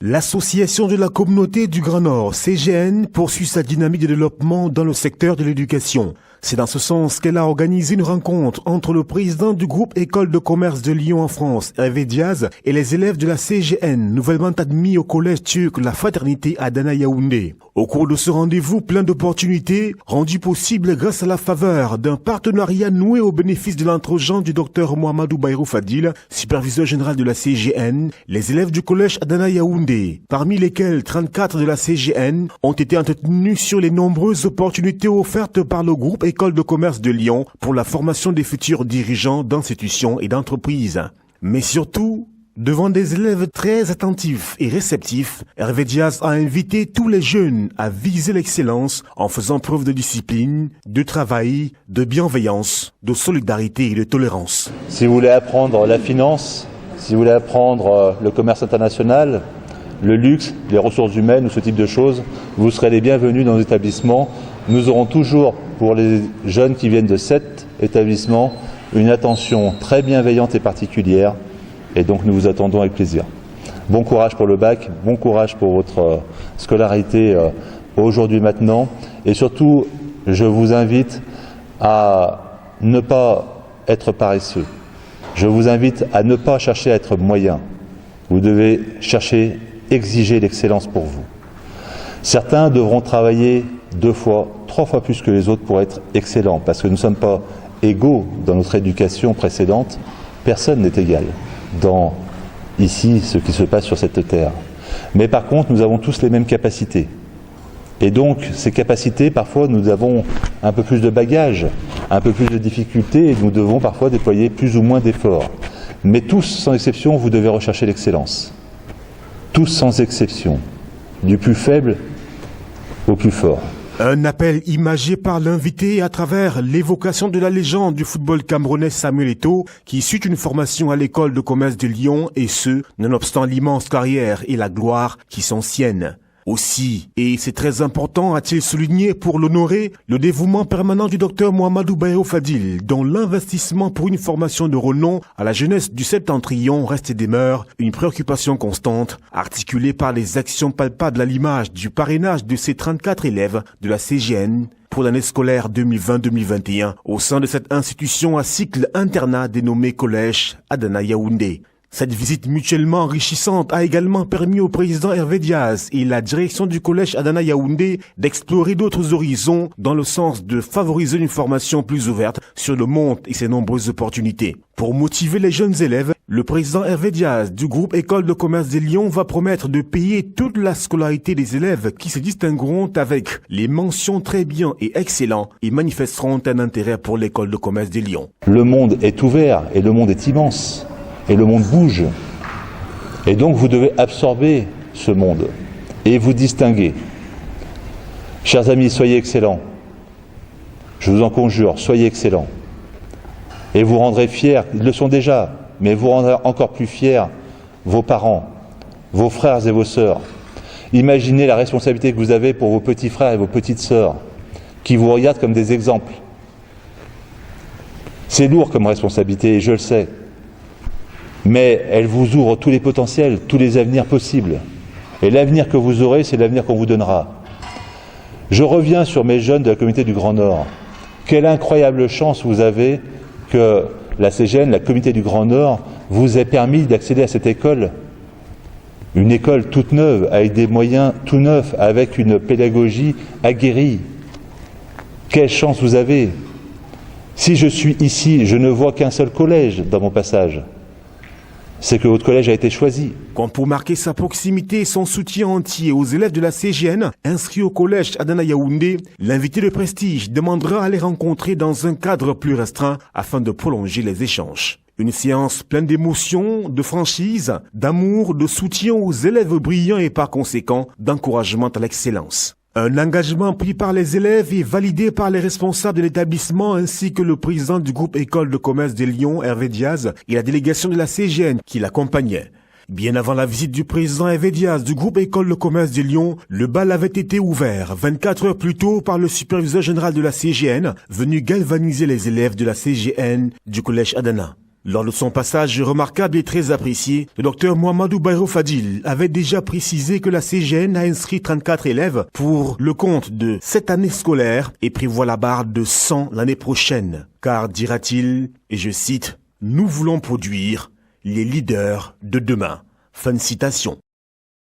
L'Association de la communauté du Grand Nord, CGN, poursuit sa dynamique de développement dans le secteur de l'éducation. C'est dans ce sens qu'elle a organisé une rencontre entre le président du groupe École de commerce de Lyon en France, Hervé Diaz, et les élèves de la CGN, nouvellement admis au collège turc La Fraternité à Adana Yaoundé. Au cours de ce rendez-vous plein d'opportunités, rendu possible grâce à la faveur d'un partenariat noué au bénéfice de l'entre-gens du docteur Mohamedou Bayrou Fadil, superviseur général de la CGN, les élèves du collège Adana Yaoundé, parmi lesquels 34 de la CGN, ont été entretenus sur les nombreuses opportunités offertes par le groupe École de commerce de Lyon pour la formation des futurs dirigeants d'institutions et d'entreprises. Mais surtout, devant des élèves très attentifs et réceptifs, Hervé Diaz a invité tous les jeunes à viser l'excellence en faisant preuve de discipline, de travail, de bienveillance, de solidarité et de tolérance. Si vous voulez apprendre la finance, si vous voulez apprendre le commerce international, le luxe, les ressources humaines ou ce type de choses, vous serez les bienvenus dans nos établissements. Nous aurons toujours, pour les jeunes qui viennent de cet établissement, une attention très bienveillante et particulière. Et donc nous vous attendons avec plaisir. Bon courage pour le bac, bon courage pour votre scolarité aujourd'hui, maintenant. Et surtout, je vous invite à ne pas être paresseux. Je vous invite à ne pas chercher à être moyen. Vous devez chercher, exiger l'excellence pour vous. Certains devront travailler 2 fois, 3 fois plus que les autres pour être excellents, parce que nous ne sommes pas égaux dans notre éducation précédente. Personne n'est égal dans, ici, ce qui se passe sur cette terre. Mais par contre, nous avons tous les mêmes capacités. Et donc, ces capacités, parfois, nous avons un peu plus de bagages, un peu plus de difficultés, et nous devons parfois déployer plus ou moins d'efforts. Mais tous, sans exception, vous devez rechercher l'excellence. Tous sans exception, du plus faible au plus fort. Un appel imagé par l'invité à travers l'évocation de la légende du football camerounais Samuel Eto'o, qui suit une formation à l'école de commerce de Lyon, et ce, nonobstant l'immense carrière et la gloire qui sont siennes. Aussi, et c'est très important, a-t-il souligné pour l'honorer, le dévouement permanent du docteur Mohamedou Bayrou Fadil, dont l'investissement pour une formation de renom à la jeunesse du Septentrion reste et demeure une préoccupation constante, articulée par les actions palpables à l'image du parrainage de ces 34 élèves de la CGN pour l'année scolaire 2020-2021 au sein de cette institution à cycle internat dénommé Collège Adana Yaoundé. Cette visite mutuellement enrichissante a également permis au président Hervé Diaz et la direction du collège Adana Yaoundé d'explorer d'autres horizons dans le sens de favoriser une formation plus ouverte sur le monde et ses nombreuses opportunités. Pour motiver les jeunes élèves, le président Hervé Diaz du groupe École de commerce de Lyon va promettre de payer toute la scolarité des élèves qui se distingueront avec les mentions très bien et excellent et manifesteront un intérêt pour l'école de commerce de Lyon. Le monde est ouvert et le monde est immense. Et le monde bouge. Et donc vous devez absorber ce monde et vous distinguer. Chers amis, soyez excellents. Je vous en conjure, soyez excellents. Et vous rendrez fiers, ils le sont déjà, mais vous rendrez encore plus fiers vos parents, vos frères et vos sœurs. Imaginez la responsabilité que vous avez pour vos petits frères et vos petites sœurs, qui vous regardent comme des exemples. C'est lourd comme responsabilité, et je le sais. Mais elle vous ouvre tous les potentiels, tous les avenirs possibles. Et l'avenir que vous aurez, c'est l'avenir qu'on vous donnera. Je reviens sur mes jeunes de la communauté du Grand Nord. Quelle incroyable chance vous avez que la CGN, la communauté du Grand Nord, vous ait permis d'accéder à cette école. Une école toute neuve, avec des moyens tout neufs, avec une pédagogie aguerrie. Quelle chance vous avez! Si je suis ici, je ne vois qu'un seul collège dans mon passage. C'est que votre collège a été choisi. Comme pour marquer sa proximité et son soutien entier aux élèves de la CGN inscrits au collège Adana Yaoundé, l'invité de prestige demandera à les rencontrer dans un cadre plus restreint afin de prolonger les échanges. Une séance pleine d'émotions, de franchise, d'amour, de soutien aux élèves brillants et par conséquent d'encouragement à l'excellence. Un engagement pris par les élèves et validé par les responsables de l'établissement ainsi que le président du groupe École de commerce de Lyon, Hervé Diaz, et la délégation de la CGN qui l'accompagnait. Bien avant la visite du président Hervé Diaz du groupe École de commerce de Lyon, le bal avait été ouvert 24 heures plus tôt par le superviseur général de la CGN, venu galvaniser les élèves de la CGN du collège Adana. Lors de son passage remarquable et très apprécié, le docteur Mohamedou Bayrou Fadil avait déjà précisé que la CGN a inscrit 34 élèves pour le compte de cette année scolaire et prévoit la barre de 100 l'année prochaine. Car, dira-t-il, et je cite, « Nous voulons produire les leaders de demain ». Fin de citation.